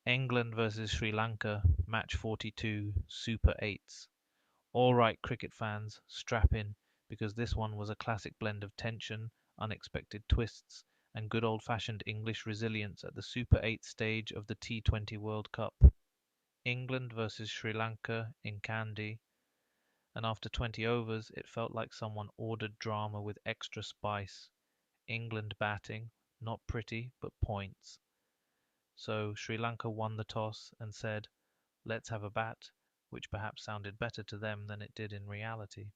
England versus Sri Lanka, match 42, Super 8s. All right, cricket fans, strap in, because this one was a classic blend of tension, unexpected twists, and good old-fashioned English resilience at the Super 8 stage of the T20 World Cup. England versus Sri Lanka in Kandy, and after 20 overs it felt like someone ordered drama with extra spice. England batting, not pretty, but points. So Sri Lanka won the toss and said, "Let's have a bat," which perhaps sounded better to them than it did in reality.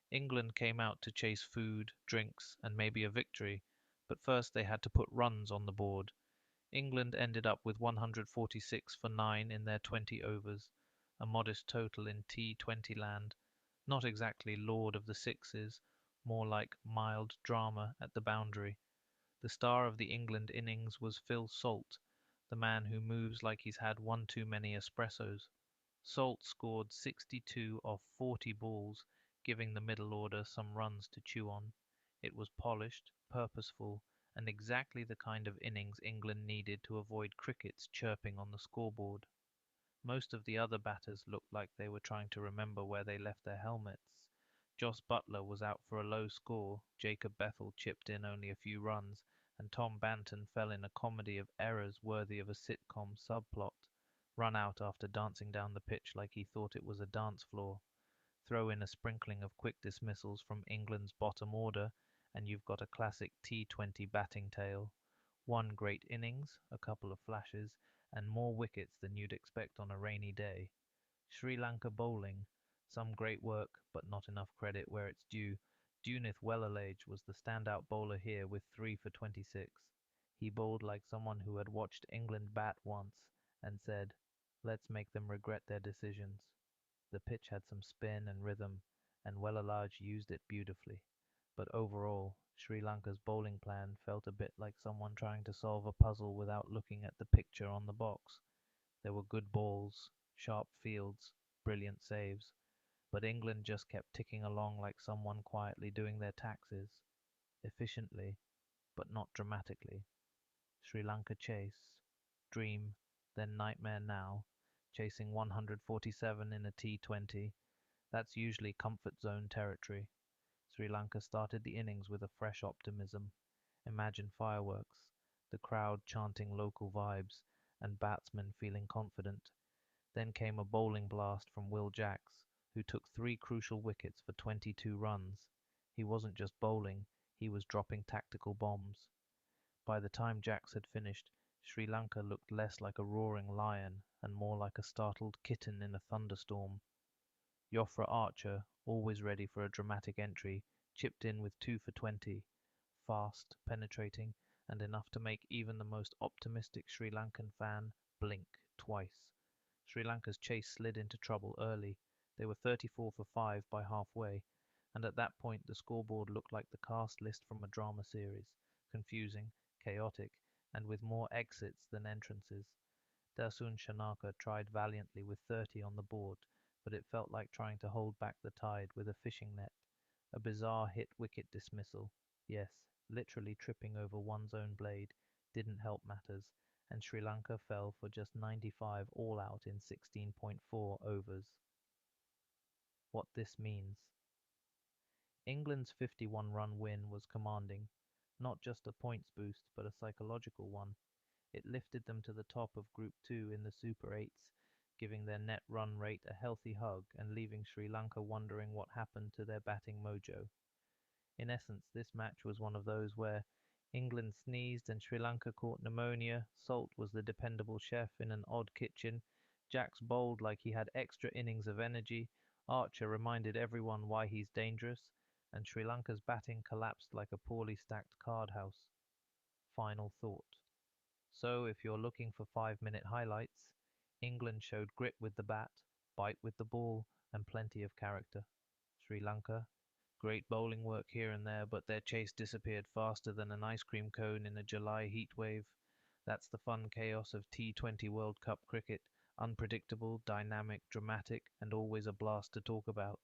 England came out to chase food, drinks, and maybe a victory, but first they had to put runs on the board. England ended up with 146 for 9 in their 20 overs, a modest total in T20 land, not exactly lord of the sixes, more like mild drama at the boundary. The star of the England innings was Phil Salt, the man who moves like he's had one too many espressos. Salt scored 62 off 40 balls, giving the middle order some runs to chew on. It was polished, purposeful, and exactly the kind of innings England needed to avoid crickets chirping on the scoreboard. Most of the other batters looked like they were trying to remember where they left their helmets. Jos Buttler was out for a low score, Jacob Bethell chipped in only a few runs, and Tom Banton fell in a comedy of errors worthy of a sitcom subplot. Run out after dancing down the pitch like he thought it was a dance floor. Throw in a sprinkling of quick dismissals from England's bottom order, and you've got a classic T20 batting tale. One great innings, a couple of flashes, and more wickets than you'd expect on a rainy day. Sri Lanka bowling, some great work, but not enough credit where it's due. Dunith Wellalage was the standout bowler here with 3 for 26. He bowled like someone who had watched England bat once and said, "Let's make them regret their decisions." The pitch had some spin and rhythm, and Wellalage used it beautifully. But overall, Sri Lanka's bowling plan felt a bit like someone trying to solve a puzzle without looking at the picture on the box. There were good balls, sharp fields, brilliant saves, but England just kept ticking along like someone quietly doing their taxes, efficiently, but not dramatically. Sri Lanka chase, dream, then nightmare now, chasing 147 in a T20. That's usually comfort zone territory. Sri Lanka started the innings with a fresh optimism. Imagine fireworks, the crowd chanting local vibes, and batsmen feeling confident. Then came a bowling blast from Will Jacks, who took 3 crucial wickets for 22 runs. He wasn't just bowling, he was dropping tactical bombs. By the time Jacks had finished, Sri Lanka looked less like a roaring lion and more like a startled kitten in a thunderstorm. Jofra Archer, always ready for a dramatic entry, chipped in with 2 for 20, fast, penetrating, and enough to make even the most optimistic Sri Lankan fan blink twice. Sri Lanka's chase slid into trouble early. They were 34 for 5 by halfway, and at that point the scoreboard looked like the cast list from a drama series, confusing, chaotic, and with more exits than entrances. Dasun Shanaka tried valiantly with 30 on the board, but it felt like trying to hold back the tide with a fishing net. A bizarre hit wicket dismissal, yes, literally tripping over one's own blade, didn't help matters, and Sri Lanka fell for just 95 all out in 16.4 overs. What this means. England's 51-run win was commanding, not just a points boost, but a psychological one. It lifted them to the top of Group 2 in the Super 8s, giving their net run rate a healthy hug and leaving Sri Lanka wondering what happened to their batting mojo. In essence, this match was one of those where England sneezed and Sri Lanka caught pneumonia, Salt was the dependable chef in an odd kitchen, Jacks bowled like he had extra innings of energy, Archer reminded everyone why he's dangerous, and Sri Lanka's batting collapsed like a poorly stacked card house. Final thought. So, if you're looking for 5-minute highlights, England showed grit with the bat, bite with the ball, and plenty of character. Sri Lanka, great bowling work here and there, but their chase disappeared faster than an ice cream cone in a July heatwave. That's the fun chaos of T20 World Cup cricket, unpredictable, dynamic, dramatic, and always a blast to talk about.